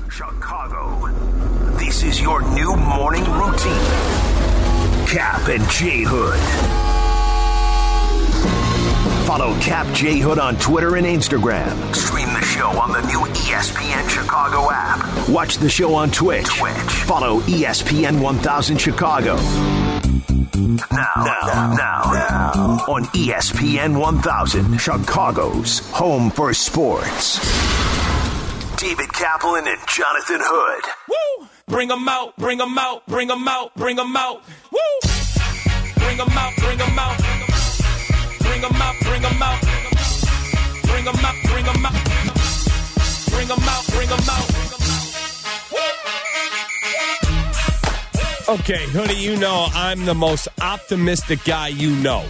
Chicago, this is your new morning routine. Cap and J Hood. Follow Cap J Hood on Twitter and Instagram. Stream the show on the new ESPN Chicago app. Watch the show on Twitch. Follow ESPN 1000 Chicago. Now, on ESPN 1000, Chicago's home for sports. David Kaplan and Jonathan Hood. Woo! Bring them out, bring them out, bring them out, bring them out. Woo! Bring them out, bring them out. Bring them out, bring them out. Bring them out, bring them out. Bring them out, bring them out. Okay, Hoodie, you know I'm the most optimistic guy you know.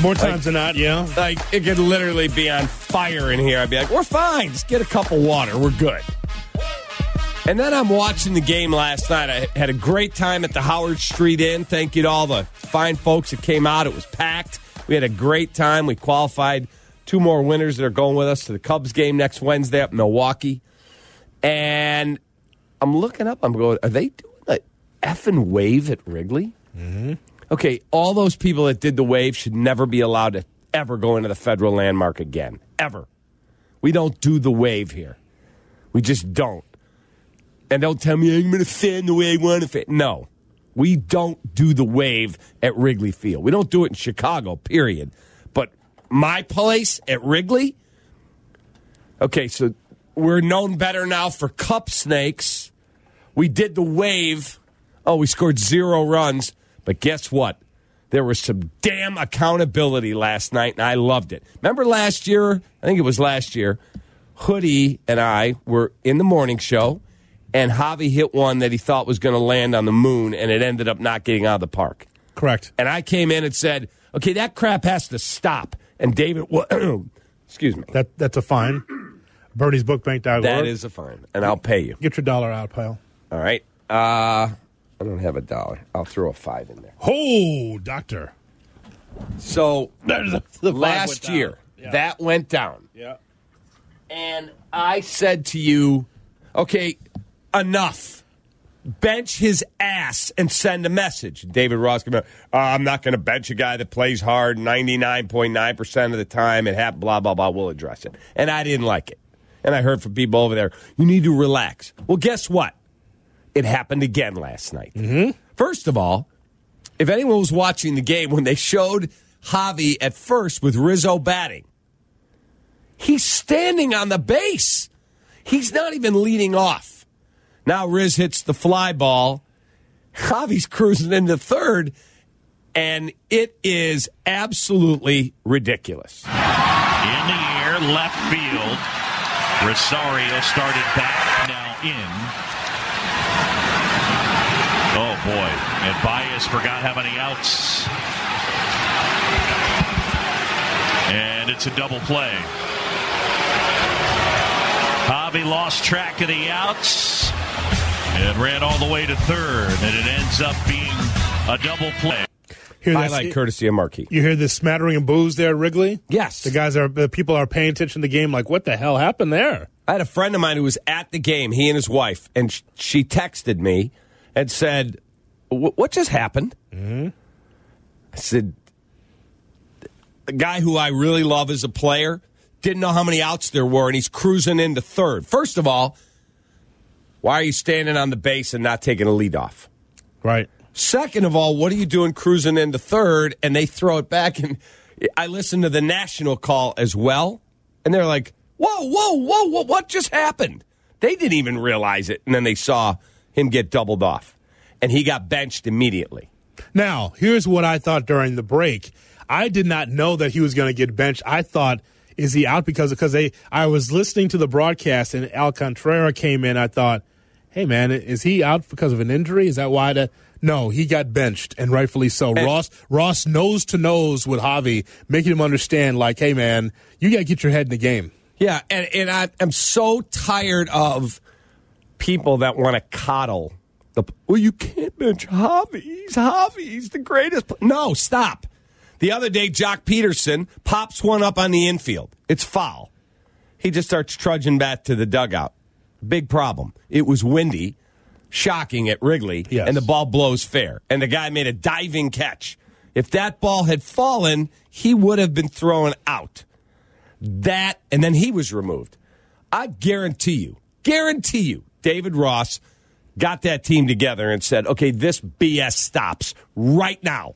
More times than not, yeah. Like, it could literally be on fire in here. I'd be like, we're fine. Just get a cup of water. We're good. And then I'm watching the game last night. I had a great time at the Howard Street Inn. Thank you to all the fine folks that came out. It was packed. We had a great time. We qualified 2 more winners that are going with us to the Cubs game next Wednesday up in Milwaukee. And I'm looking up. I'm going, are they doing an effing wave at Wrigley? Mm-hmm. Okay, all those people that did the wave should never be allowed to ever go into the federal landmark again. Ever. We don't do the wave here. We just don't. And don't tell me I'm going to fan the way I want to fan. No. We don't do the wave at Wrigley Field. We don't do it in Chicago, period. But my place at Wrigley? Okay, so we're known better now for cup snakes. We did the wave. Oh, we scored 0 runs. But guess what? There was some damn accountability last night, and I loved it. Remember last year? I think it was last year. Hoodie and I were in the morning show, and Javi hit one that he thought was going to land on the moon, and it ended up not getting out of the park. Correct. And I came in and said, okay, that crap has to stop. And David, excuse me. That's a fine. Bernie'sBookBank.org. That is a fine, and I'll pay you. Get your dollar out, pal. All right. I don't have a dollar. I'll throw a 5 in there. Oh, doctor. So last year, yeah, that went down. Yeah. And I said to you, okay, enough. Bench his ass and send a message. David Ross came out, I'm not going to bench a guy that plays hard 99.9% of the time. It happened, blah, blah, blah. We'll address it. And I didn't like it. And I heard from people over there, you need to relax. Well, guess what? It happened again last night. Mm-hmm. First of all, if anyone was watching the game, when they showed Javi at first with Rizzo batting, he's standing on the base. He's not even leading off. Now Riz hits the fly ball. Javi's cruising into third, and it is absolutely ridiculous. In the air, left field. Rosario started back, now in. Oh, boy. And Baez forgot how many outs. And it's a double play. Javi lost track of the outs and ran all the way to third. And it ends up being a double play. Highlight courtesy of Marquis. You hear this smattering of boos there at Wrigley? Yes. The people are paying attention to the game like, what the hell happened there? I had a friend of mine who was at the game, he and his wife, and she texted me and said, what just happened? Mm-hmm. I said, the guy who I really love as a player didn't know how many outs there were, and he's cruising into third. First of all, why are you standing on the base and not taking a leadoff? Right. Second of all, what are you doing cruising into third, and they throw it back? And I listened to the national call as well, and they're like, whoa, what just happened? They didn't even realize it, and then they saw him get doubled off, and he got benched immediately. Now, here's what I thought during the break. I did not know that he was going to get benched. I thought, is he out because I was listening to the broadcast, and Alcantara came in. I thought, hey, man, is he out because of an injury? Is that why? No, he got benched, and rightfully so. Ross nose to nose with Javi, making him understand, like, hey, man, you got to get your head in the game. Yeah, and I'm so tired of people that want to coddle. Well, you can't bench Javi. He's the greatest. No, stop. The other day, Jock Peterson pops one up on the infield. It's foul. He just starts trudging back to the dugout. big problem. It was windy, shocking at Wrigley, yes. and the ball blows fair. And the guy made a diving catch. If that ball had fallen, he would have been thrown out. That, and then he was removed. I guarantee you, David Ross got that team together and said, okay, this BS stops right now.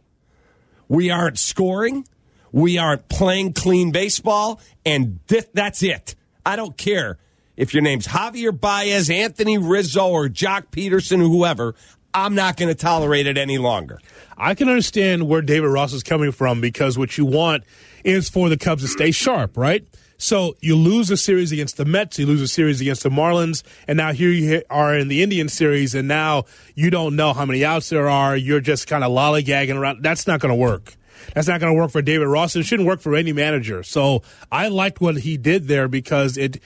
We aren't scoring. We aren't playing clean baseball, and that's it. I don't care if your name's Javier Baez, Anthony Rizzo, or Jock Peterson, or whoever. I'm not going to tolerate it any longer. I can understand where David Ross is coming from because what you want is for the Cubs to stay sharp, right? So you lose a series against the Mets, you lose a series against the Marlins, and now here you are in the Indian series, and now you don't know how many outs there are. You're just kind of lollygagging around. That's not going to work. That's not going to work for David Ross. It shouldn't work for any manager. So I liked what he did there because it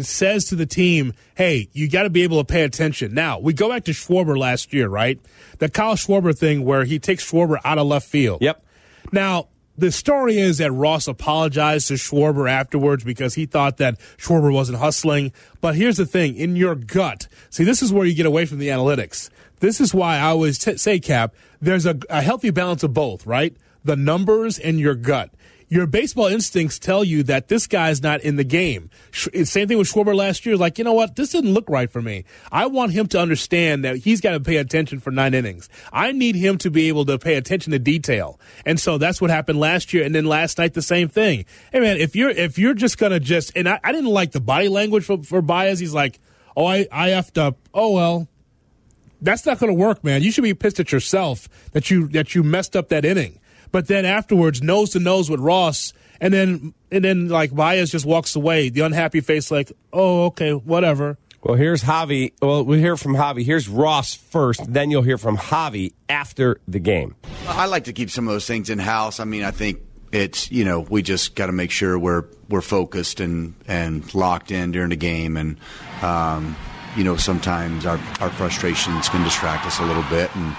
says to the team, hey, you got to be able to pay attention. Now, we go back to Schwarber last year, right? The Kyle Schwarber thing where he takes Schwarber out of left field. Yep. Now, the story is that Ross apologized to Schwarber afterwards because he thought that Schwarber wasn't hustling. But here's the thing. In your gut, see, this is where you get away from the analytics. This is why I always say, Cap, there's a healthy balance of both, right? The numbers and your gut. Your baseball instincts tell you that this guy's not in the game. Same thing with Schwarber last year. Like, you know what? This didn't look right for me. I want him to understand that he's got to pay attention for 9 innings. I need him to be able to pay attention to detail. And so that's what happened last year. And then last night, the same thing. Hey, man, if you're just going to just – and I didn't like the body language for Baez. He's like, oh, I effed up. Oh, well. That's not going to work, man. You should be pissed at yourself that you messed up that inning. But then afterwards, nose to nose with Ross, and then like Baez just walks away, the unhappy face, like, oh, okay, whatever. Well, here's Javi. Well, we'll hear from Javi. Here's Ross first, then you'll hear from Javi after the game. I like to keep some of those things in house. I mean, I think it's we just got to make sure we're focused and locked in during the game, and sometimes our frustrations can distract us a little bit and.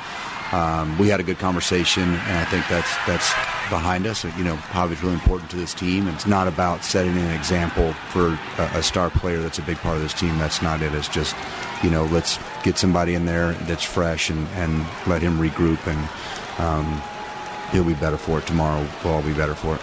We had a good conversation, and I think that's behind us. Javi's really important to this team. It's not about setting an example for a star player that's a big part of this team. That's not it. It's just, let's get somebody in there that's fresh and let him regroup, and he'll be better for it tomorrow. We'll all be better for it.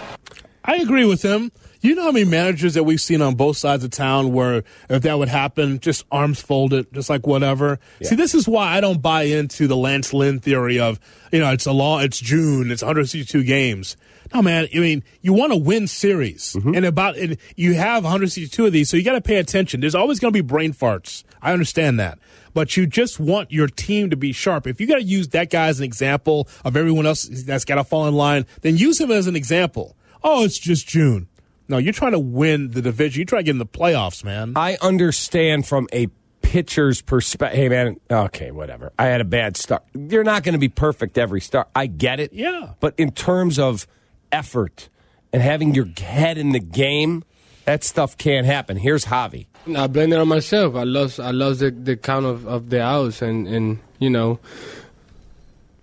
I agree with him. You know how many managers that we've seen on both sides of town where if that would happen, just arms folded, just like whatever. Yeah. See, this is why I don't buy into the Lance Lynn theory of, it's June, it's 162 games. No, man, I mean, you want to win series. Mm-hmm. And you have 162 of these, so you got to pay attention. There's always going to be brain farts. I understand that. But you just want your team to be sharp. If you got to use that guy as an example of everyone else that's got to fall in line, then use him as an example. Oh, it's just June. No, you're trying to win the division. You're trying to get in the playoffs, man. I understand from a pitcher's perspective. Hey, man, okay, whatever. I had a bad start. You're not going to be perfect every start. I get it. Yeah. But in terms of effort and having your head in the game, that stuff can't happen. Here's Javi. I blame it on myself. I lost the count of the outs, and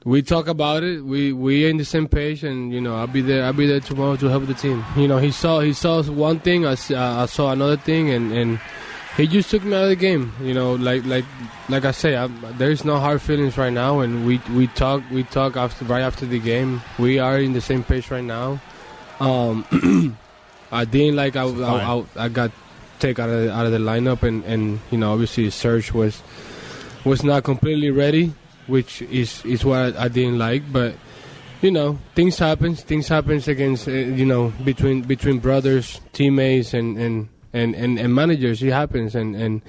we talk about it. We in the same page, and I'll be there tomorrow to help the team. He saw one thing, I saw another thing, and he just took me out of the game. Like I say, there's no hard feelings right now, and we talk right after the game. We are in the same page right now. I didn't like I got taken out of the lineup, and obviously Serge was not completely ready. Which is what I didn't like, but things happens against between brothers, teammates, and managers. It happens, and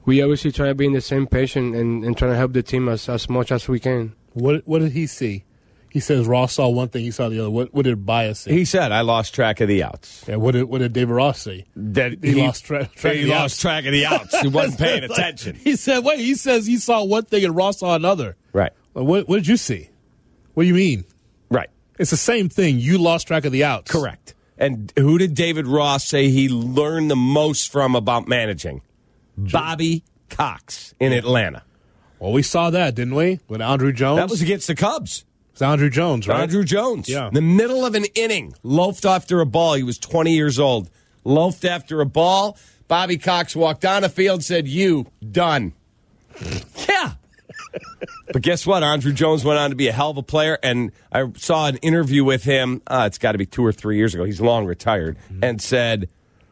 we obviously try to be in the same page and trying to help the team as much as we can. What did he see? He says Ross saw one thing, he saw the other. What did Baez see? He said, I lost track of the outs. Yeah, what did David Ross see? That he lost track of the outs. He wasn't paying attention. He says he saw one thing and Ross saw another. Right. What did you see? What do you mean? Right. It's the same thing. You lost track of the outs. Correct. And who did David Ross say he learned the most from about managing? Bobby Cox in Atlanta. Well, we saw that, didn't we? With Andrew Jones? That was against the Cubs. It's Andrew Jones, right? Andrew Jones. Yeah. In the middle of an inning, loafed after a ball. He was 20 years old. Loafed after a ball. Bobby Cox walked on the field and said, "You, done." Yeah. But guess what? Andrew Jones went on to be a hell of a player, and I saw an interview with him, it's got to be 2 or 3 years ago. He's long retired, and said,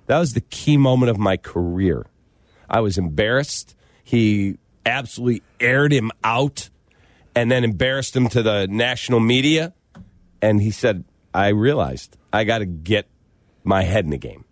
that was the key moment of my career. I was embarrassed. He absolutely aired him out and then embarrassed him to the national media. And he said, I realized I got to get my head in the game.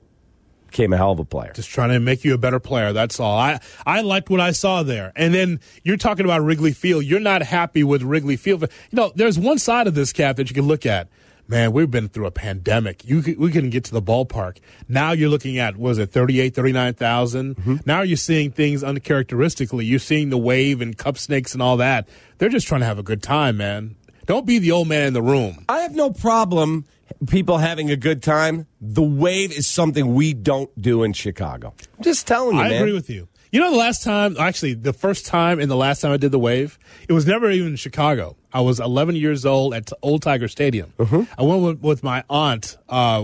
Became a hell of a player. Just trying to make you a better player, that's all. I liked what I saw there. And then you're talking about Wrigley Field. You're not happy with Wrigley Field. But, there's one side of this, Cap, that you can look at. Man, we've been through a pandemic. We couldn't get to the ballpark. Now you're looking at, 39,000? Mm-hmm. Now you're seeing things uncharacteristically. You're seeing the wave and cup snakes and all that. They're just trying to have a good time, man. Don't be the old man in the room. I have no problem people having a good time. The wave is something we don't do in Chicago. I'm just telling you, man. I agree with you. The first time and the last time I did the wave, it was never even in Chicago. I was 11 years old at Old Tiger Stadium. Mm-hmm. I went with my aunt. I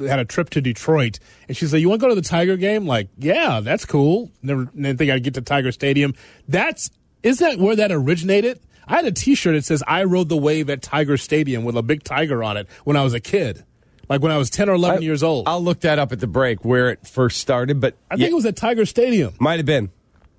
had a trip to Detroit, and she said, "You want to go to the Tiger game?" Like, yeah, that's cool. Didn't think I'd get to Tiger Stadium. Is that where that originated? I had a T-shirt that says, "I rode the wave at Tiger Stadium" with a big tiger on it when I was a kid. Like when I was 10 or 11 years old. I'll look that up at the break where it first started. But I think it was at Tiger Stadium. Might have been.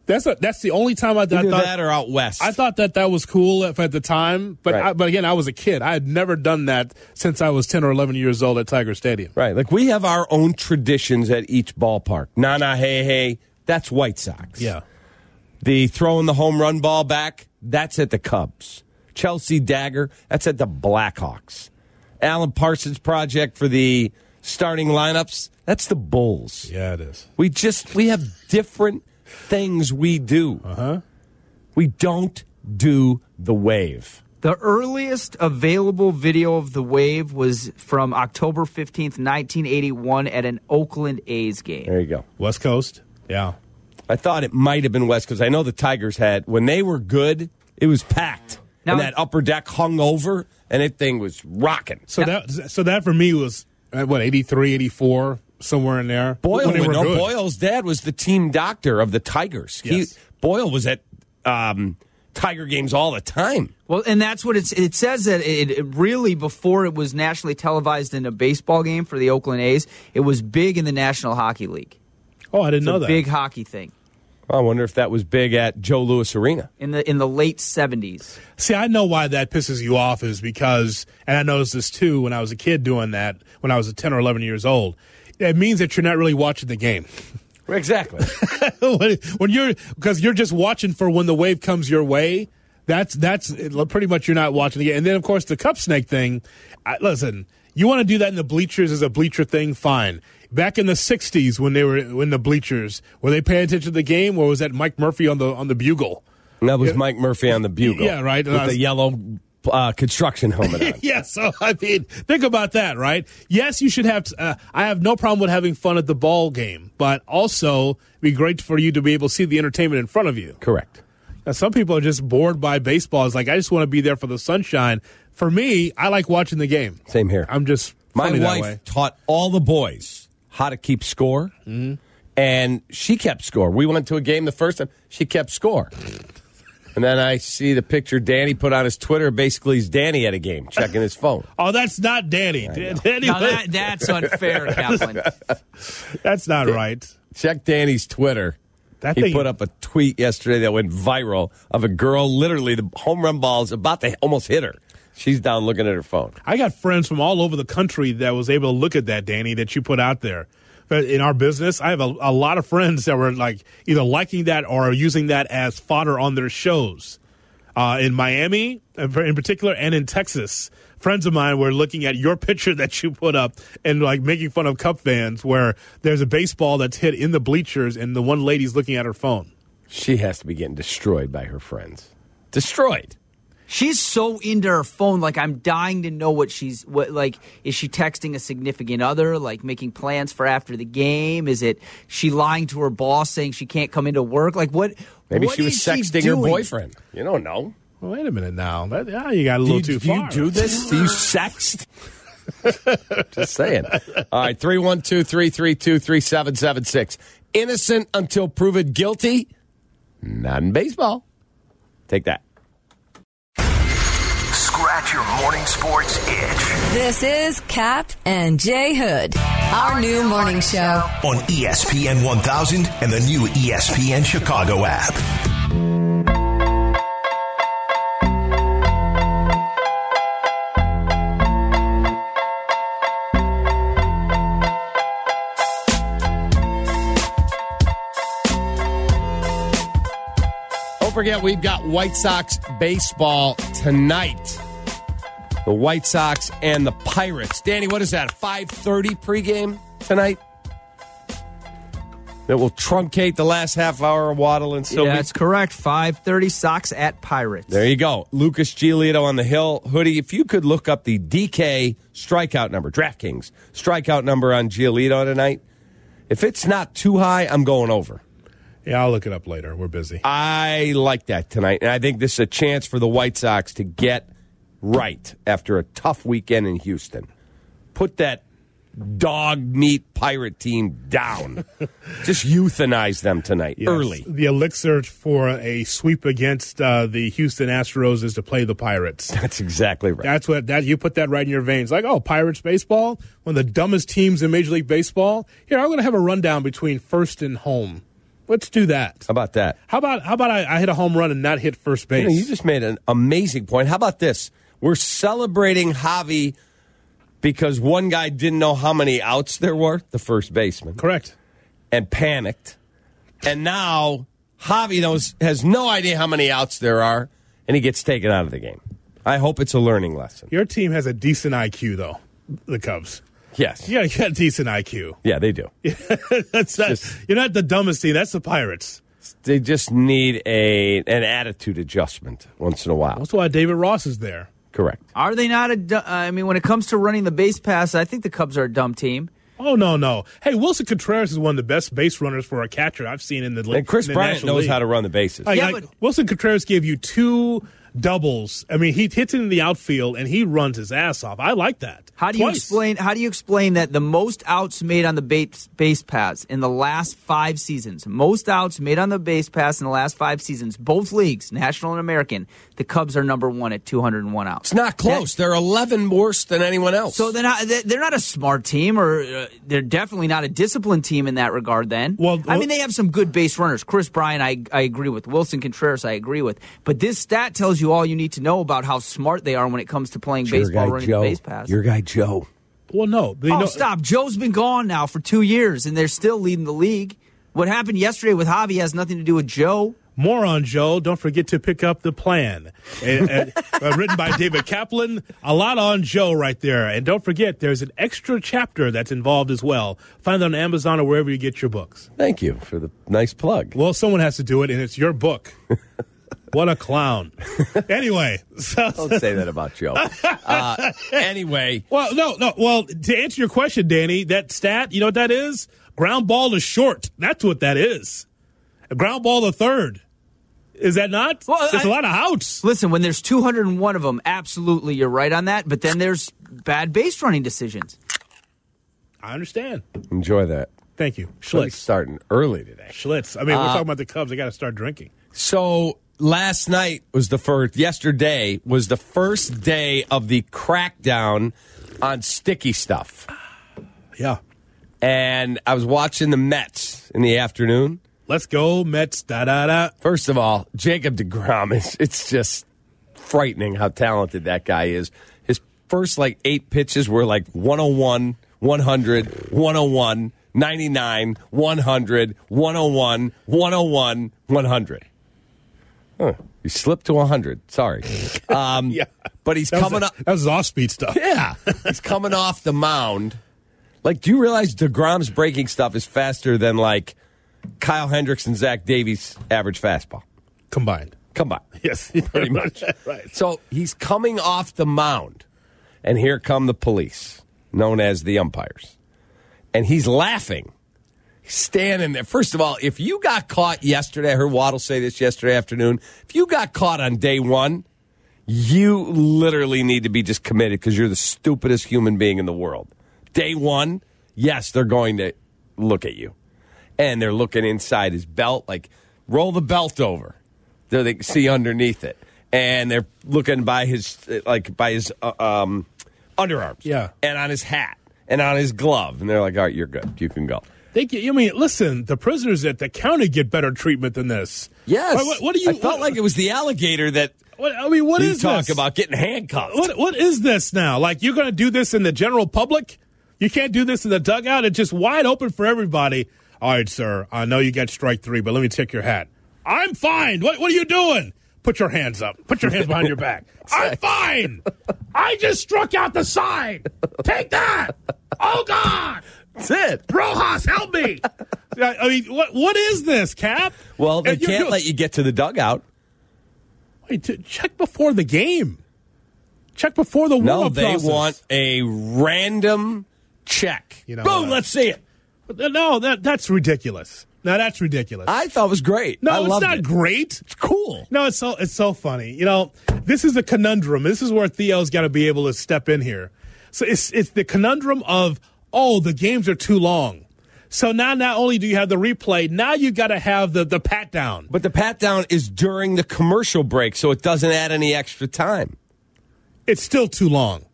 That's the only time I thought that or out west. I thought that was cool at the time. But right. But again, I was a kid. I had never done that since I was 10 or 11 years old at Tiger Stadium. Right. Like we have our own traditions at each ballpark. Na hey hey. That's White Sox. Yeah. The throwing the home run ball back. That's at the Cubs. Chelsea Dagger. That's at the Blackhawks. Alan Parsons Project for the starting lineups. That's the Bulls. Yeah, it is. We have different things we do. Uh-huh. We don't do the wave. The earliest available video of the wave was from October 15th, 1981 at an Oakland A's game. There you go. West Coast? Yeah. I thought it might have been West because I know the Tigers had, when they were good, it was packed. Now, and that upper deck hung over, and that thing was rocking. So that for me was, 83, 84, somewhere in there? Boyle's dad was the team doctor of the Tigers. Yes. Boyle was at Tiger games all the time. Well, and that's what it says that it really, before it was nationally televised in a baseball game for the Oakland A's, it was big in the National Hockey League. Oh, I didn't know that. Big hockey thing. I wonder if that was big at Joe Louis Arena. In the late 70s. See, I know why that pisses you off is because, and I noticed this too when I was a kid doing that, when I was 10 or 11 years old, it means that you're not really watching the game. Exactly. Because you're just watching for when the wave comes your way. That's pretty much you're not watching the game. And then, of course, the cup snake thing, listen, you want to do that in the bleachers as a bleacher thing, fine. Back in the 60s when they were in the bleachers, were they paying attention to the game, or was that Mike Murphy on the bugle? That was Mike Murphy on the bugle. Yeah, right. With the yellow construction helmet on. Yeah, so, think about that, right? Yes, you should have I have no problem with having fun at the ball game, but also it'd be great for you to be able to see the entertainment in front of you. Correct. Now, some people are just bored by baseball. It's like, I just want to be there for the sunshine. For me, I like watching the game. Same here. I'm just My funny wife that way. taught all the boys how to keep score, and she kept score. We went to a game the first time. She kept score. And then I see the picture Danny put on his Twitter. Basically, he's Danny at a game, checking his phone. Oh, that's not Danny. Now that's unfair, Kaplan. That's not right. Check Danny's Twitter. He put up a tweet yesterday that went viral of a girl, literally, the home run ball is about to almost hit her. She's down looking at her phone. I got friends from all over the country that was able to look at that, Danny, that you put out there. But in our business, I have a lot of friends that were like either liking that or using that as fodder on their shows. In Miami, in particular, and in Texas, friends of mine were looking at your picture that you put up and like making fun of Cub fans where there's a baseball that's hit in the bleachers and the one lady's looking at her phone. She has to be getting destroyed by her friends. Destroyed. She's so into her phone, like I'm dying to know is she texting a significant other, like making plans for after the game? Is it she lying to her boss saying she can't come into work? Like what? Maybe what she was sexting her boyfriend. You don't know. Well, wait a minute now. You got a little too far. Do you do this? Do you sext? Just saying. All right, 312-332-3776. Innocent until proven guilty. Not in baseball. Take that. Scratch your morning sports itch. This is Cap and J Hood, our new morning show. On ESPN 1000 and the new ESPN Chicago app. Don't forget, we've got White Sox baseball tonight. The White Sox and the Pirates. Danny, what is that, 5:30 pregame tonight? That will truncate the last half hour of Waddle and Sylvie? Yeah, that's correct. 5:30 Sox at Pirates. There you go. Lucas Giolito on the hill. Hoodie, if you could look up the DK strikeout number, DraftKings strikeout number on Giolito tonight. If it's not too high, I'm going over. Yeah, I'll look it up later. We're busy. I like that tonight, and I think this is a chance for the White Sox to get right after a tough weekend in Houston. Put that dog meat Pirate team down. Just euthanize them tonight, Yes. early. The elixir for a sweep against the Houston Astros is to play the Pirates. That's exactly right. That's what you put that right in your veins. Like, oh, Pirates baseball, one of the dumbest teams in Major League Baseball. Here, I'm going to have a rundown between first and home. Let's do that. How about that? How about I hit a home run and not hit first base? You just made an amazing point. How about this? We're celebrating Javi because one guy didn't know how many outs there were, the first baseman. Correct. And panicked. And now Javi has no idea how many outs there are, and he gets taken out of the game. I hope it's a learning lesson. Your team has a decent IQ, though, the Cubs. Yes. Yeah, you got a decent IQ. Yeah, they do. You're not the dumbest team. That's the Pirates. They just need an attitude adjustment once in a while. That's why David Ross is there. Correct. Are they not when it comes to running the base pass, I think the Cubs are a dumb team. Oh, no. Hey, Wilson Contreras is one of the best base runners for a catcher I've seen in the league. And Chris Bryant knows league. how to run the bases. But Wilson Contreras gave you 2 doubles. I mean, he hits it in the outfield, and he runs his ass off. I like that. How do you explain that the most outs made on the base pass in the last 5 seasons, most outs made on the base pass in the last 5 seasons, both leagues, National and American, the Cubs are number 1 at 201 outs. It's not close. They're 11 worse than anyone else. So they're not a smart team, or they're definitely not a disciplined team in that regard then. Well, I mean, they have some good base runners. Chris Bryant, I agree with. Wilson Contreras, I agree with. But this stat tells you all you need to know about how smart they are when it comes to playing baseball, running the base pass. Your guy, Joe. Well, no. Stop. Joe's been gone now for 2 years, and they're still leading the league. What happened yesterday with Javi has nothing to do with Joe. More on Joe. Don't forget to pick up The Plan. Written by David Kaplan. A lot on Joe right there. And don't forget, there's an extra chapter that's involved as well. Find it on Amazon or wherever you get your books. Thank you for the nice plug. Well, someone has to do it, and it's your book. What a clown. Anyway. Don't say that about Joe. Anyway. Well, no. Well, to answer your question, Danny, that stat, you know what that is? Ground ball to short. That's what that is. A ground ball to third. Is that not? Well, there's a lot of outs. Listen, when there's 201 of them, absolutely, you're right on that. But then there's bad base running decisions. I understand. Enjoy that. Thank you. Schlitz. Starting early today. Schlitz. I mean, we're talking about the Cubs. They got to start drinking. So yesterday was the first day of the crackdown on sticky stuff. Yeah. And I was watching the Mets in the afternoon. Let's go, Mets, da-da-da. First of all, Jacob deGrom, it's just frightening how talented that guy is. His first, 8 pitches were 101, 100, 101, 99, 100, 101, 101, 100. Huh. He slipped to 100. Sorry. Yeah. But he's coming up. That was off-speed stuff. Yeah. He's coming off the mound. Do you realize DeGrom's breaking stuff is faster than, Kyle Hendricks and Zach Davies' average fastball? Combined. Yes, pretty much. Right. So he's coming off the mound, and here come the police, known as the umpires. And he's laughing. He's standing there. First of all, if you got caught yesterday, I heard Waddle say this yesterday afternoon, if you got caught on day one, You literally need to be just committed because you're the stupidest human being in the world. Day one, yes, they're going to look at you. And they're looking inside his belt, like, roll the belt over so they can see underneath it. And they're looking by his underarms. Yeah. And on his hat. And on his glove. And they're like, all right, you're good. You can go. Listen, the prisoners at the county get better treatment than this. Yes. What do you? I felt like it was the alligator that what you is talk this? about getting handcuffed. What is this now? Like, you're going to do this in the general public? You can't do this in the dugout? It's just wide open for everybody. All right, sir, I know you got strike 3, but let me check your hat. I'm fine. What are you doing? Put your hands up. Put your hands behind your back. I'm fine. I just struck out the side. Take that. Oh, God. That's it. Rojas, help me. I mean, what is this, Cap? Well, they can't let you get to the dugout. Wait, check before the game. Check before the warm-up process. No, they want a random check. Boom, let's see it. No, that's ridiculous. Now, that's ridiculous. I thought it was great. No, it's not great. It's cool. No, it's so funny. This is a conundrum. This is where Theo's got to be able to step in here. So it's the conundrum of, the games are too long. So now not only do you have the replay, now you got to have the pat down. But the pat down is during the commercial break, so it doesn't add any extra time. It's still too long.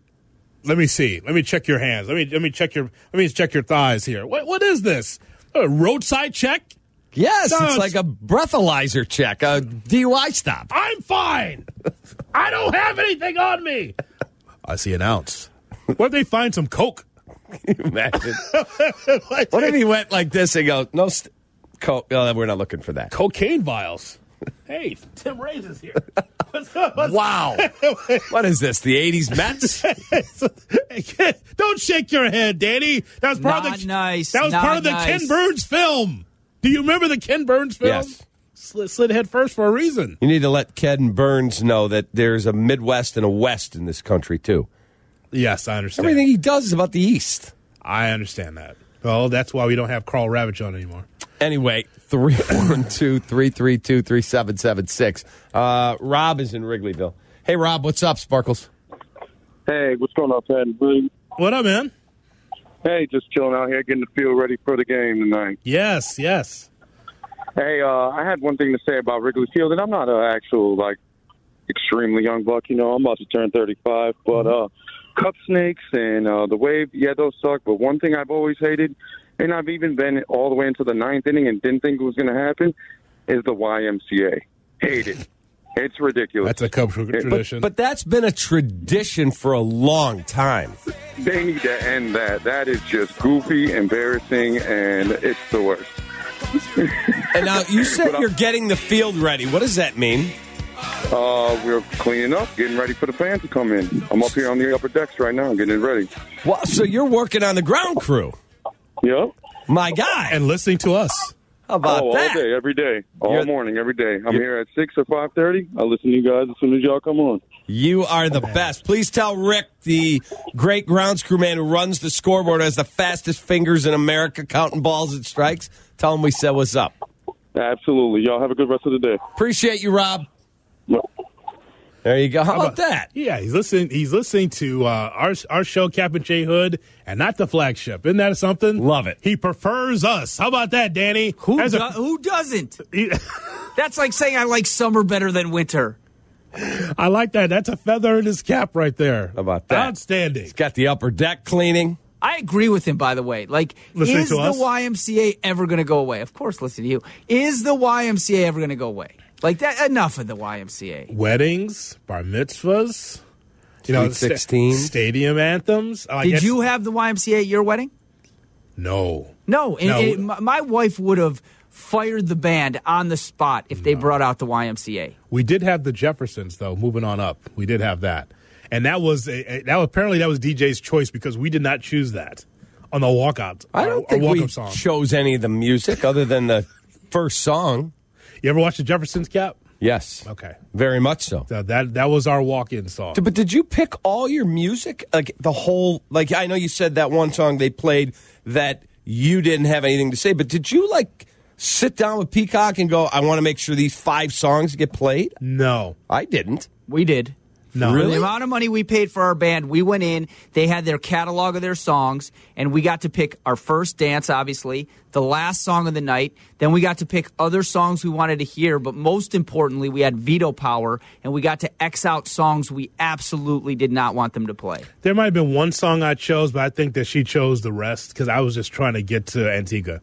Let me see. Let me check your hands. Let me check your thighs here. What is this? A roadside check? Yes, no, it's like a breathalyzer check, a DUI stop. I'm fine. I don't have anything on me. I see an ounce. What if they find some coke? Can you imagine? What if he went like this and goes, no, coke? No, we're not looking for that. Cocaine vials. Hey, Tim Ray's is here. Wow. What is this, the 80s Mets? Don't shake your head, Danny. That was part of the part of the Ken Burns film. Do you remember the Ken Burns film? Yes. Slid head first for a reason. You need to let Ken Burns know that there's a Midwest and a West in this country, too. Yes, I understand. Everything he does is about the East. I understand that. Well, that's why we don't have Carl Ravitch on anymore. Anyway, 312-332-3776. Rob is in Wrigleyville. Hey, Rob, what's up, Sparkles? Hey, what's going on, Pat? What up, man? Hey, just chilling out here, getting the field ready for the game tonight. Yes. Hey, I had one thing to say about Wrigley Field, and I'm not an actual, extremely young buck. I'm about to turn 35, but cup snakes and the wave, those suck. But one thing I've always hated, and I've even been all the way into the 9th inning and didn't think it was going to happen, is the YMCA. Hate it. It's ridiculous. That's a Cub tradition. But that's been a tradition for a long time. They need to end that. That is just goofy, embarrassing, and it's the worst. And now, you said you're getting the field ready. What does that mean? We're cleaning up, getting ready for the fans to come in. I'm up here on the upper decks right now, getting it ready. Well, so you're working on the ground crew? Yep. My guy. And listening to us. How about that? All day, every day. Morning, every day. I'm here at 6 or 5:30. I listen to you guys as soon as y'all come on. You are the best. Please tell Rick, the great grounds crew man who runs the scoreboard, has the fastest fingers in America counting balls and strikes. Tell him we said what's up. Absolutely. Y'all have a good rest of the day. Appreciate you, Rob. There you go. How about that? Yeah, he's listening to our show, Cap and J Hood, and not the flagship. Isn't that something? Love it. He prefers us. How about that, Danny? Who doesn't? That's like saying I like summer better than winter. I like that. That's a feather in his cap right there. How about that? Outstanding. He's got the upper deck cleaning. I agree with him, by the way. Is the YMCA ever going to go away? Of course, listen to you. Is the YMCA ever going to go away? That, enough of the YMCA. Weddings, bar mitzvahs, 16, stadium anthems. Did you have the YMCA at your wedding? No. No. My wife would have fired the band on the spot if they brought out the YMCA. We did have the Jeffersons, though, moving on up. We did have that. And apparently that was DJ's choice because we did not choose that on the walkout. I don't think we chose any of the music other than the first song. You ever watch the Jeffersons, Cap? Yes. Okay. Very much so. That was our walk-in song. But did you pick all your music? The whole, I know you said that one song they played that you didn't have anything to say, but did you, sit down with Peacock and go, I want to make sure these 5 songs get played? No. I didn't. We did. No. For Really? the amount of money we paid for our band, we went in, they had their catalog of their songs, and we got to pick our first dance, obviously, the last song of the night. Then we got to pick other songs we wanted to hear, but most importantly, we had veto power, and we got to X out songs we absolutely did not want them to play. There might have been one song I chose, but I think that she chose the rest because I was just trying to get to Antigua.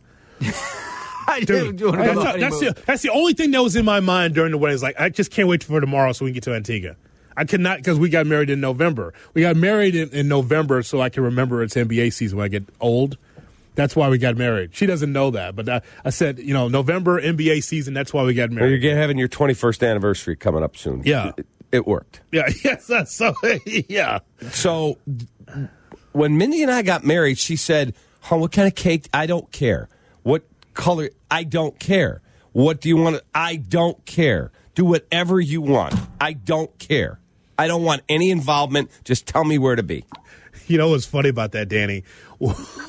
Dude, that's the only thing that was in my mind during the wedding. It's like, I just can't wait for tomorrow so we can get to Antigua. I could not, because we got married in November. We got married in November so I can remember it's NBA season when I get old. That's why we got married. She doesn't know that, but I said, November NBA season, that's why we got married. Well, you're having your 21st anniversary coming up soon. Yeah. It worked. Yeah, yes, so, yeah. So when Mindy and I got married, she said, what kind of cake? I don't care. What color? I don't care. What do you want? I don't care. Do whatever you want. I don't care. I don't want any involvement. Just tell me where to be. You know what's funny about that, Danny?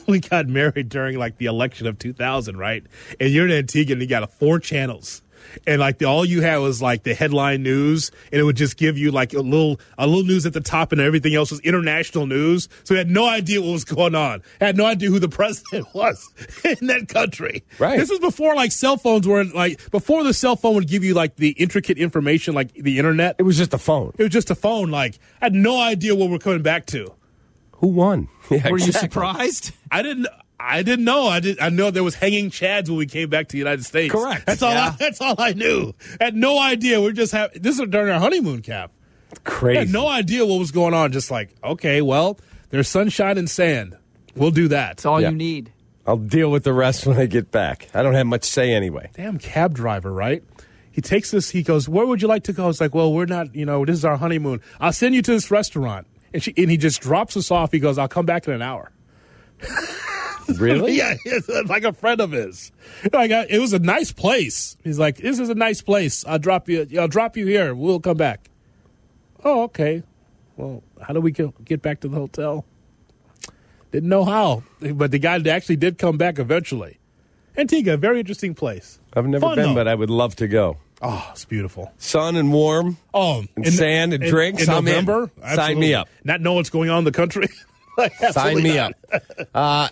We got married during the election of 2000, right? And you're in Antigua and you got 4 channels. And all you had was the headline news, and it would just give you a little news at the top, and everything else was international news. So we had no idea what was going on. I had no idea who the president was in that country. Right. This was before cell phones were before the cell phone would give you the intricate information the internet. It was just a phone. It was just a phone. I had no idea what we're coming back to. Who won? Yeah, Were you surprised? I didn't know. I know there was hanging chads when we came back to the United States. Correct. That's all I knew. I had no idea. We're just this is during our honeymoon, Cap. Crazy. I had no idea what was going on. Just okay, well, there's sunshine and sand. We'll do that. That's all you need. I'll deal with the rest when I get back. I don't have much say anyway. Damn cab driver, right? He takes this. He goes, "Where would you like to go?" It's well, we're not. This is our honeymoon. I'll send you to this restaurant. And he just drops us off. He goes, "I'll come back in an hour." Really? Yeah, it's like a friend of his. It was a nice place. He's like, "This is a nice place. I'll drop you here. We'll come back." Oh, okay. Well, how do we get back to the hotel? Didn't know how, but the guy actually did come back eventually. Antigua, very interesting place. I've never Fun, been, though. but I would love to go. Oh, it's beautiful. Sun and warm. Oh, and sand and drinks. In I'm November? in. Sign me up. Not know what's going on in the country. Sign me up.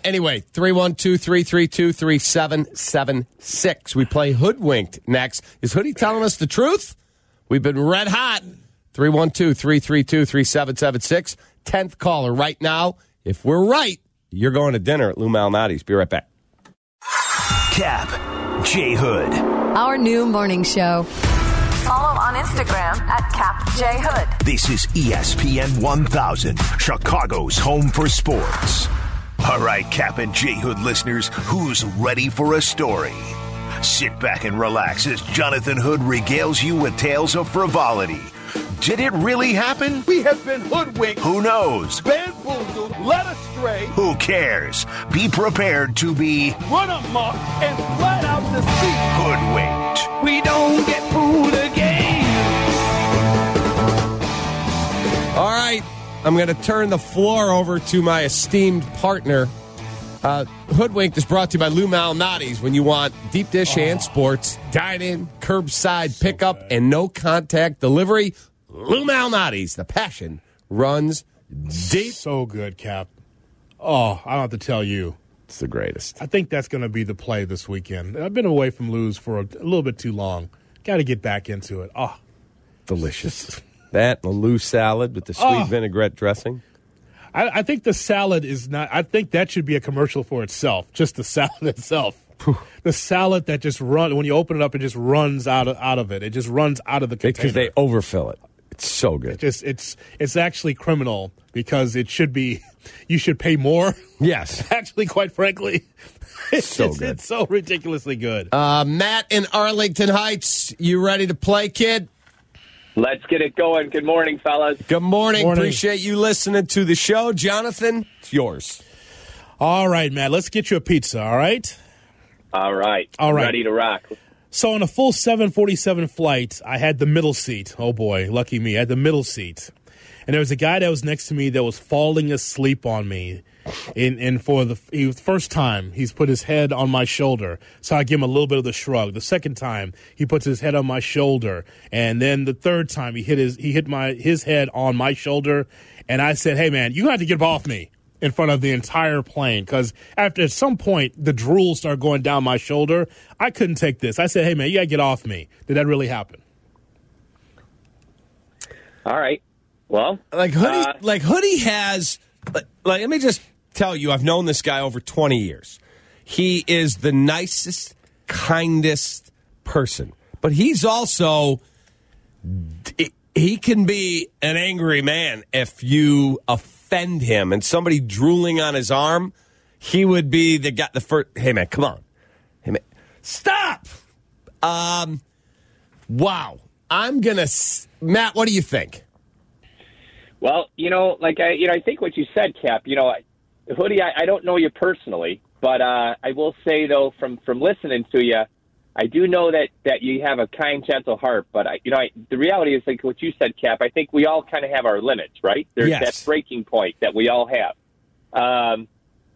Anyway, 312-332-3776. We play Hoodwinked next. Is Hoodie telling us the truth? We've been red hot. 312-332-3776. 10th caller right now. If we're right, you're going to dinner at Lou Malnati's. Be right back. Cap, J Hood. Our new morning show. Follow on Instagram at CapJHood. This is ESPN 1000, Chicago's home for sports. All right, Cap and J Hood listeners, who's ready for a story? Sit back and relax as Jonathan Hood regales you with tales of frivolity. Did it really happen? We have been hoodwinked. Who knows? Bamboozled, led astray. Who cares? Be prepared to be Run amok and flat out the seat. hoodwinked. We don't get fooled again. All right, I'm going to turn the floor over to my esteemed partner. Hoodwinked is brought to you by Lou Malnati's. When you want deep dish and sports, dine-in, curbside pickup, and no-contact delivery, Lou Malnati's. The passion runs deep. So good, Cap. Oh, I don't have to tell you. It's the greatest. I think that's going to be the play this weekend. I've been away from Lou's for a little bit too long. Got to get back into it. Oh, Delicious. That and a Lou salad with the sweet vinaigrette dressing. I think the salad is not. I think that should be a commercial for itself. Just the salad itself. The salad that just runs when you open it up, it just runs out of it. It just runs out of the container Because they overfill it. It's so good. It's actually criminal because it should be. You should pay more. Yes. Actually, quite frankly, So good. It's so ridiculously good. Matt in Arlington Heights, you ready to play, kid? Let's get it going. Good morning, fellas. Good morning. Appreciate you listening to the show. Jonathan, it's yours. All right, Matt. Let's get you a pizza, all right? All right. All right. Ready to rock. So on a full 747 flight, I had the middle seat. Oh, boy. Lucky me. I had the middle seat. And there was a guy that was next to me that was falling asleep on me. And for the first time, he's put his head on my shoulder. So I give him a little bit of the shrug. The second time, he puts his head on my shoulder. And then the third time, he hit his head on my shoulder. And I said, hey, man, you have to get off me in front of the entire plane. Because at some point, the drool started going down my shoulder. I couldn't take this. I said, hey, man, you got to get off me. Did that really happen? All right. Well, Hoodie has, let me just tell you, I've known this guy over 20 years. He is the nicest, kindest person. But he's also, he can be an angry man if you offend him. And somebody drooling on his arm, he would be the first, hey, man, come on. Hey, man, stop! Wow. Matt, what do you think? Well, I think what you said, Cap, Hoodie, I don't know you personally, but I will say, though, from listening to you, I do know that you have a kind, gentle heart. But, the reality is, like what you said, Cap, I think we all kind of have our limits, right? There's that breaking point that we all have. I'm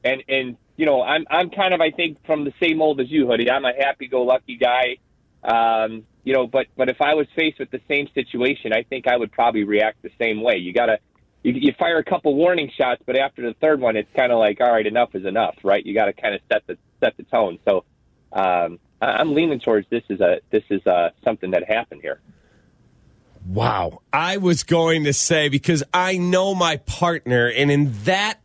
kind of, I think, from the same mold as you, Hoodie. I'm a happy-go-lucky guy. But if I was faced with the same situation, I think I would probably react the same way. You fire a couple warning shots, but after the third one, it's kind of like, all right, enough is enough, right? You got to kind of set the tone. So I'm leaning towards this is something that happened here. Wow. I was going to say, because I know my partner, and in that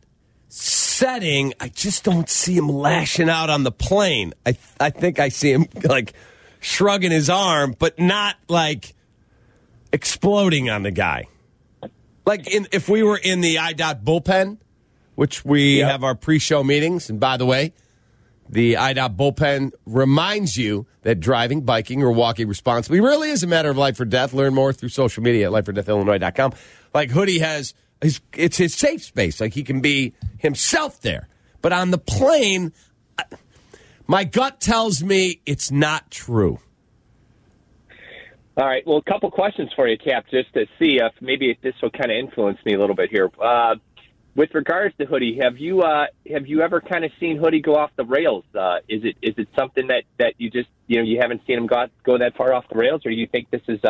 setting, I just don't see him lashing out on the plane. I think I see him like shrugging his arm, but not like exploding on the guy. Like if we were in the IDOT bullpen, which we have our pre-show meetings, and by the way, the IDOT bullpen reminds you that driving, biking, or walking responsibly really is a matter of life or death. Learn more through social media at lifeordeathillinois.com. Like Hoodie has, it's his safe space. Like he can be himself there. But on the plane, my gut tells me it's not true. All right. Well, a couple questions for you, Cap, just to see if maybe this will kind of influence me a little bit here. With regards to Hoodie, have you ever kind of seen Hoodie go off the rails? Is it something that you just you haven't seen him go that far off the rails, or do you think this is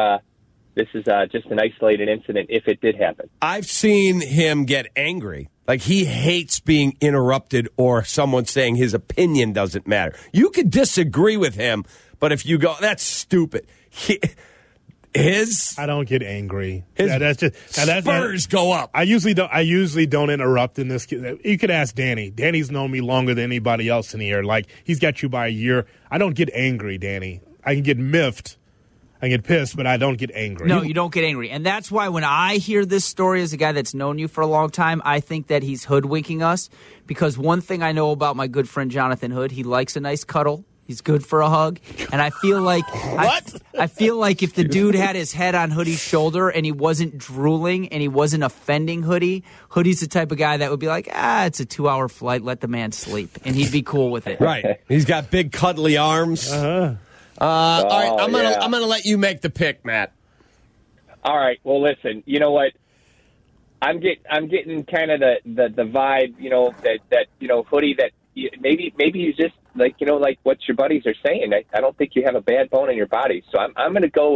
just an isolated incident if it did happen? I've seen him get angry. Like he hates being interrupted or someone saying his opinion doesn't matter. You could disagree with him, but if you go, that's stupid. I don't get angry. That's spurs go up. I usually don't interrupt in this. You could ask Danny. Danny's known me longer than anybody else in here. Like he's got you by a year. I don't get angry, Danny. I can get miffed. I get pissed, but I don't get angry. No, you don't get angry. And that's why when I hear this story as a guy that's known you for a long time, I think that he's hoodwinking us. Because one thing I know about my good friend Jonathan Hood, he likes a nice cuddle. He's good for a hug. And I feel like I feel like if the dude had his head on Hoodie's shoulder and he wasn't drooling and he wasn't offending Hoodie, Hoodie's the type of guy that would be like, it's a 2-hour flight, let the man sleep. And he'd be cool with it. Right. He's got big cuddly arms. Uh-huh. All right, I'm gonna let you make the pick, Matt. All right. Well, listen. You know what? I'm getting kind of the vibe. That Hoodie. That maybe he's just like what your buddies are saying. I don't think you have a bad bone in your body. So I'm going to go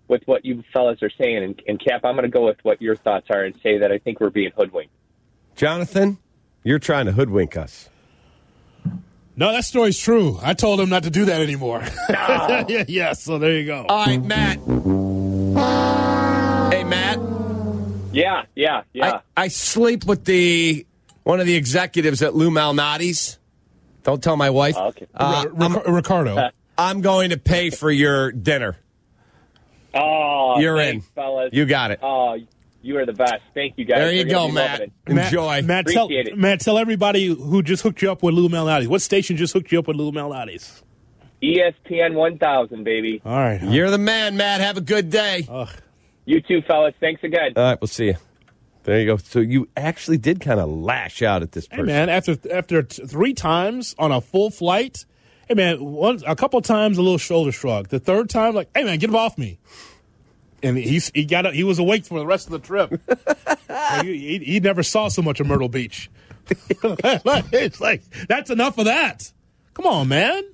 with what you fellas are saying. And Cap, I'm going to go with what your thoughts are and say that I think we're being hoodwinked. Jonathan, you're trying to hoodwink us. No, that story's true. I told him not to do that anymore. No. Yeah, so there you go. All right, Matt. Hey, Matt. Yeah. I sleep with one of the executives at Lou Malnati's. Don't tell my wife. Oh, okay. Ricardo. I'm going to pay for your dinner. Oh, you're thanks, in, fellas. You got it. Oh, you are the best. Thank you, guys. There you go, Matt. Enjoy. Matt, tell everybody who just hooked you up with Lou Malnati's. What station just hooked you up with Lou Malnati's? ESPN 1000, baby. All right. You're the man, Matt. Have a good day. You too, fellas. Thanks again. All right, we'll see you. There you go. So you actually did kind of lash out at this person. Hey, man, after 3 times on a full flight, hey, man, a couple times a little shoulder shrug. The third time, like, hey, man, get him off me. And he was awake for the rest of the trip. He never saw so much of Myrtle Beach. It's like, that's enough of that. Come on, man.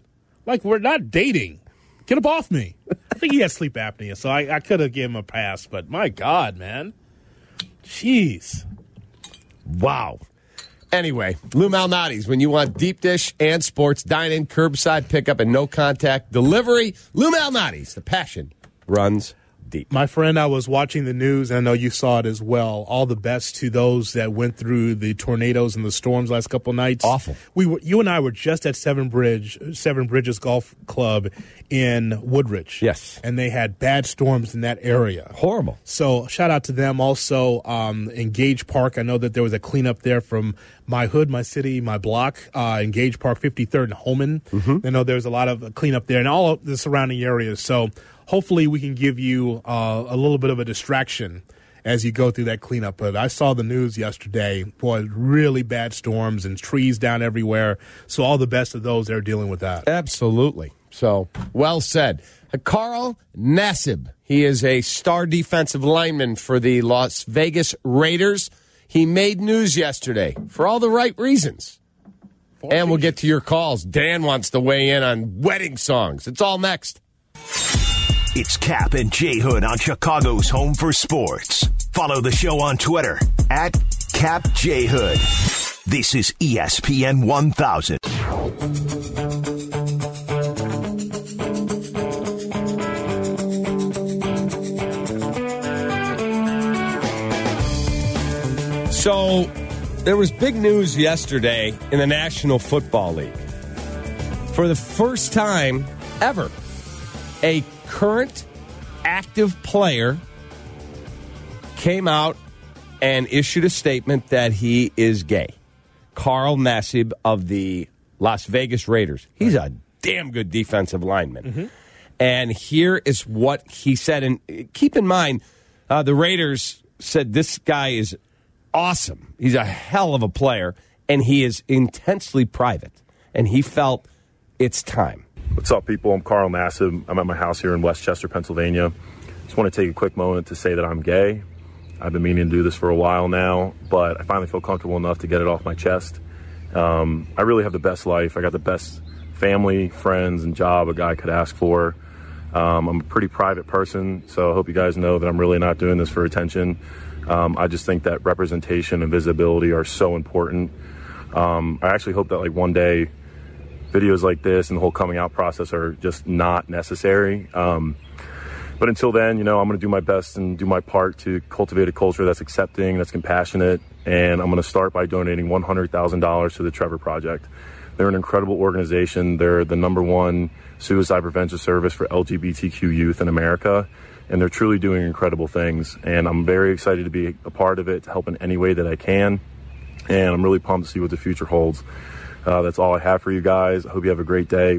Like, we're not dating. Get up off me. I think he has sleep apnea, so I could have given him a pass, but my God, man. Jeez. Wow. Anyway, Lou Malnati's. When you want deep dish and sports, dine-in, curbside pickup, and no-contact delivery, Lou Malnati's. The passion runs deep. My friend, I was watching the news, and I know you saw it as well. All the best to those that went through the tornadoes and the storms last couple nights. Awful. You and I were just at Seven Bridges Golf Club in Woodridge. Yes. And they had bad storms in that area. Horrible. So shout out to them. Also, Engage Park. I know that there was a cleanup there from my hood, my city, my block, Engage Park, 53rd and Holman. I know there's a lot of cleanup there and all of the surrounding areas. So hopefully we can give you a little bit of a distraction as you go through that cleanup. But I saw the news yesterday. Boy, really bad storms and trees down everywhere. So all the best of those that are dealing with that. Absolutely. So, well said. Carl Nassib. He is a star defensive lineman for the Las Vegas Raiders. He made news yesterday for all the right reasons. And we'll get to your calls. Dan wants to weigh in on wedding songs. It's all next. It's Cap and J Hood on Chicago's Home for Sports. Follow the show on Twitter at Cap J Hood. This is ESPN 1000. So, there was big news yesterday in the National Football League. For the first time ever, a current active player came out and issued a statement that he is gay. Carl Nassib of the Las Vegas Raiders. He's a damn good defensive lineman. And here is what he said. And keep in mind, the Raiders said this guy is awesome. He's a hell of a player, and he is intensely private. And he felt it's time. What's up, people? I'm Carl Nassib. I'm at my house here in Westchester, Pennsylvania. Just want to take a quick moment to say that I'm gay. I've been meaning to do this for a while now, but I finally feel comfortable enough to get it off my chest. I really have the best life. I got the best family, friends, and job a guy could ask for. I'm a pretty private person, so I hope you guys know that I'm really not doing this for attention. I just think that representation and visibility are so important. I actually hope that one day videos like this and the whole coming out process are just not necessary. But until then, I'm going to do my best and do my part to cultivate a culture that's accepting, that's compassionate, and I'm going to start by donating $100,000 to the Trevor Project. They're an incredible organization. They're the #1 suicide prevention service for LGBTQ youth in America, and they're truly doing incredible things. And I'm very excited to be a part of it, to help in any way that I can, and I'm really pumped to see what the future holds. That's all I have for you guys. I hope you have a great day.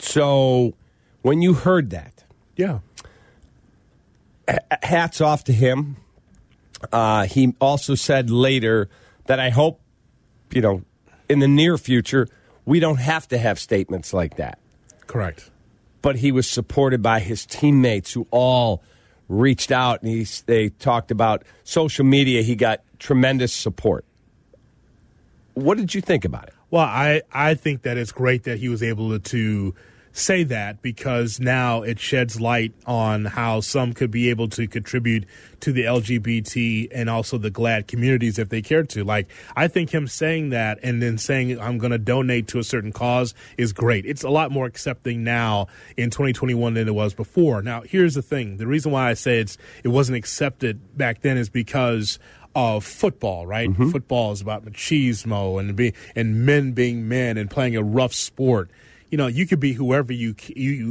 So, when you heard that, hats off to him. He also said later that I hope, in the near future, we don't have to have statements like that. Correct. But he was supported by his teammates who all reached out, and they talked about social media. He got tremendous support. What did you think about it? Well, I think that it's great that he was able to say that, because now it sheds light on how some could be able to contribute to the LGBT and also the GLAAD communities if they cared to. I think him saying that and then saying I'm going to donate to a certain cause is great. It's a lot more accepting now in 2021 than it was before. Now, here's the thing. The reason why I say it wasn't accepted back then is because of football, right? Football is about machismo and men being men and playing a rough sport. You could be whoever you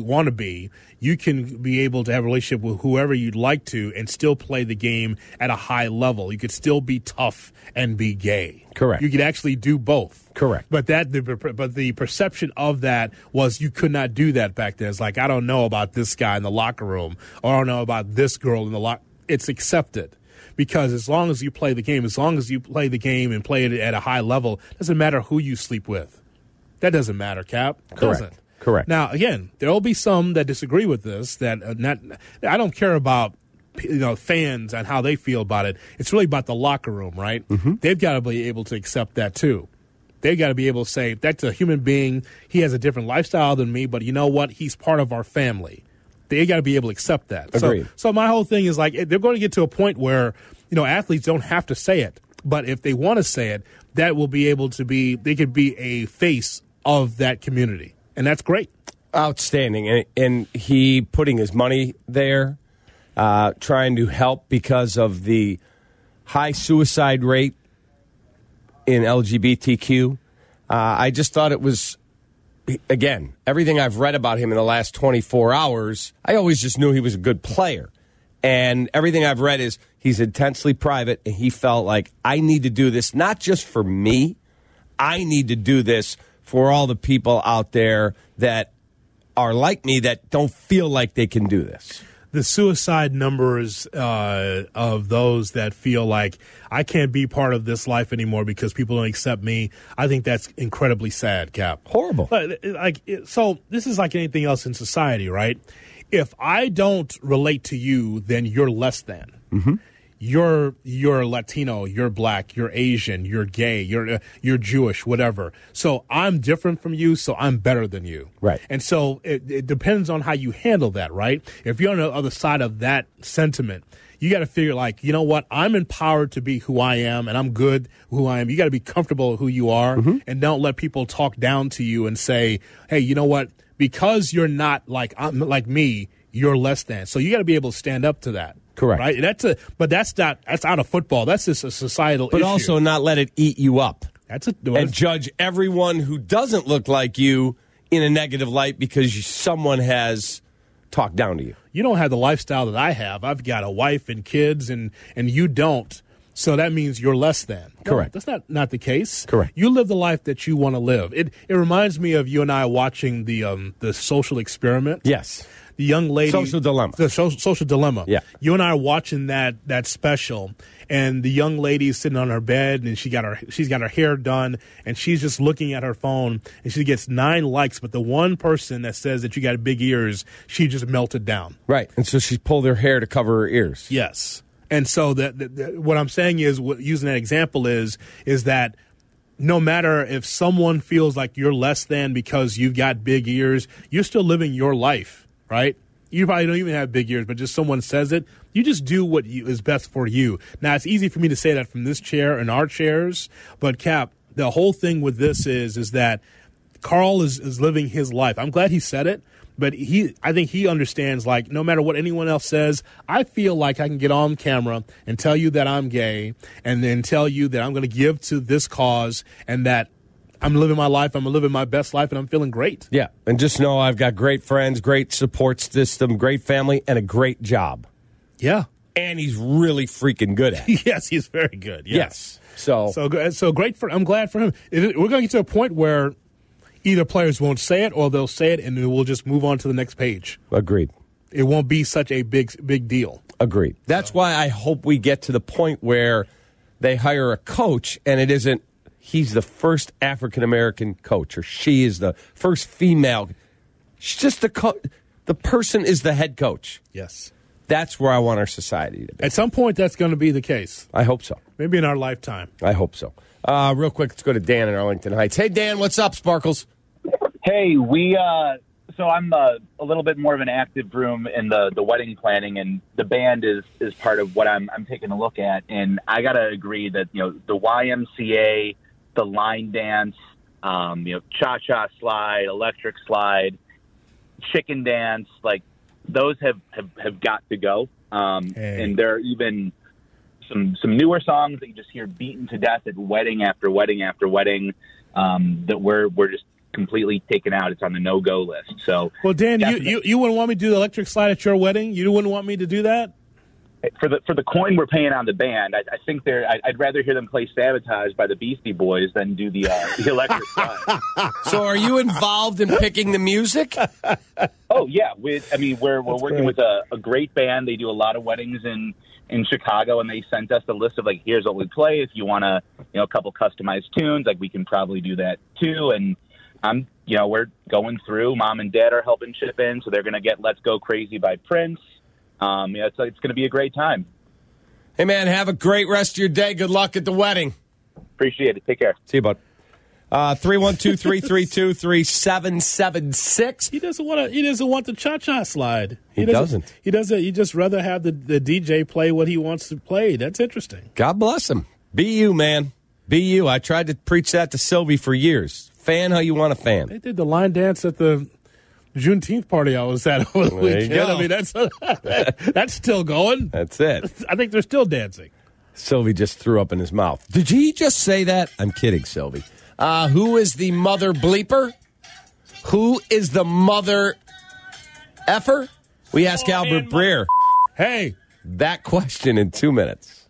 want to be. You can be able to have a relationship with whoever you'd like to and still play the game at a high level. You could still be tough and be gay. Correct. You could actually do both. Correct. But the perception of that was you could not do that back then. It's like, I don't know about this guy in the locker room, or I don't know about this girl in the locker. It's accepted. Because as long as you play the game, and play it at a high level, it doesn't matter who you sleep with. That doesn't matter, Cap. It doesn't. Correct. Now, again, there will be some that disagree with this. I don't care about fans and how they feel about it. It's really about the locker room, right? Mm-hmm. They've got to be able to accept that too. They've got to be able to say, that's a human being. He has a different lifestyle than me, but you know what? He's part of our family. They got to be able to accept that. Agreed. So my whole thing is like, they're going to get to a point where, athletes don't have to say it. But if they want to say it, that will be able to be, they could be a face of that community. And that's great. Outstanding. And he putting his money there, trying to help because of the high suicide rate in LGBTQ. I just thought it was, again, everything I've read about him in the last 24 hours, I always just knew he was a good player. And everything I've read is he's intensely private, and he felt like, I need to do this not just for me. I need to do this for all the people out there that are like me that don't feel like they can do this. The suicide numbers of those that feel like I can't be part of this life anymore because people don't accept me, I think that's incredibly sad, Cap. Horrible. So this is like anything else in society, right? If I don't relate to you, then you're less than. Mm-hmm. You're Latino, you're black, you're Asian, you're gay, you're Jewish, whatever. So I'm different from you, so I'm better than you. Right. And so it depends on how you handle that, right? If you're on the other side of that sentiment, you got to figure like, you know what? I'm empowered to be who I am, and I'm good who I am. You got to be comfortable with who you are, and don't let people talk down to you and say, hey, you know what? Because you're not like me, you're less than. So you got to be able to stand up to that. Correct. Right? That's out of football. That's just a societal issue. But also not let it eat you up. And judge everyone who doesn't look like you in a negative light because someone has talked down to you. You don't have the lifestyle that I have. I've got a wife and kids, and you don't. So that means you're less than. Correct. No, that's not the case. Correct. You live the life that you want to live. It reminds me of you and I watching the Social Experiment. Yes. The young lady. Social Dilemma. The social Dilemma. Yeah. You and I are watching that special, and the young lady is sitting on her bed, and she's got her hair done, and she's just looking at her phone, and she gets 9 likes, but the one person that says that you got big ears, she just melted down. Right. And so she pulled her hair to cover her ears. Yes. And so what I'm saying is, using that example is that no matter if someone feels like you're less than because you've got big ears, you're still living your life. Right? You probably don't even have big ears, but just someone says it. You just do what is best for you. Now, it's easy for me to say that from this chair and our chairs, but Cap, the whole thing with this is that Carl is living his life. I'm glad he said it, but I think he understands, like, no matter what anyone else says, I feel like I can get on camera and tell you that I'm gay and then tell you that I'm going to give to this cause and that I'm living my life, I'm living my best life, and I'm feeling great. Yeah, and just know I've got great friends, great support system, great family, and a great job. Yeah. And he's really freaking good at it. Yes, he's very good. Yes. So great I'm glad for him. We're going to get to a point where either players won't say it or they'll say it, and we'll just move on to the next page. Agreed. It won't be such a big deal. Agreed. That's why I hope we get to the point where they hire a coach, and it isn't he's the first African-American coach, or she is the first female. She's just the person is the head coach. Yes. That's where I want our society to be. At some point, that's going to be the case. I hope so. Maybe in our lifetime. I hope so. Real quick, let's go to Dan in Arlington Heights. Hey, Dan, what's up, Sparkles? Hey, so I'm a little bit more of an active groom in the wedding planning, and the band is part of what I'm taking a look at. And I got to agree that, the YMCA, the line dance, cha-cha slide, electric slide, chicken dance, like those have got to go. And there are even some newer songs that you just hear beaten to death at wedding after wedding after wedding that we're just completely taken out. It's on the no-go list. So, well, Dan, you wouldn't want me to do the electric slide at your wedding? You wouldn't want me to do that? For the coin we're paying on the band, I think I'd rather hear them play Sabotage by the Beastie Boys than do the electric slide. So are you involved in picking the music? Oh, yeah. We're working with a great band. They do a lot of weddings in Chicago, and they sent us a list of, like, here's what we play. If you want a couple customized tunes, like, we can probably do that too. And we're going through. Mom and Dad are helping chip in, so they're going to get Let's Go Crazy by Prince. It's going to be a great time. Hey, man, have a great rest of your day. Good luck at the wedding. Appreciate it. Take care. See you, bud. 312-332-3776. He doesn't want the cha-cha slide. He doesn't. He doesn't. He just rather have the DJ play what he wants to play. That's interesting. God bless him. Be you, man. Be you. I tried to preach that to Sylvie for years. Fan how you want to fan. They did the line dance at the Juneteenth party I was at over the weekend. I mean, that's still going. That's it. I think they're still dancing. Sylvie just threw up in his mouth. Did he just say that? I'm kidding, Sylvie. Who is the mother bleeper? Who is the mother effer? We ask Albert Breer. Hey. That question in 2 minutes.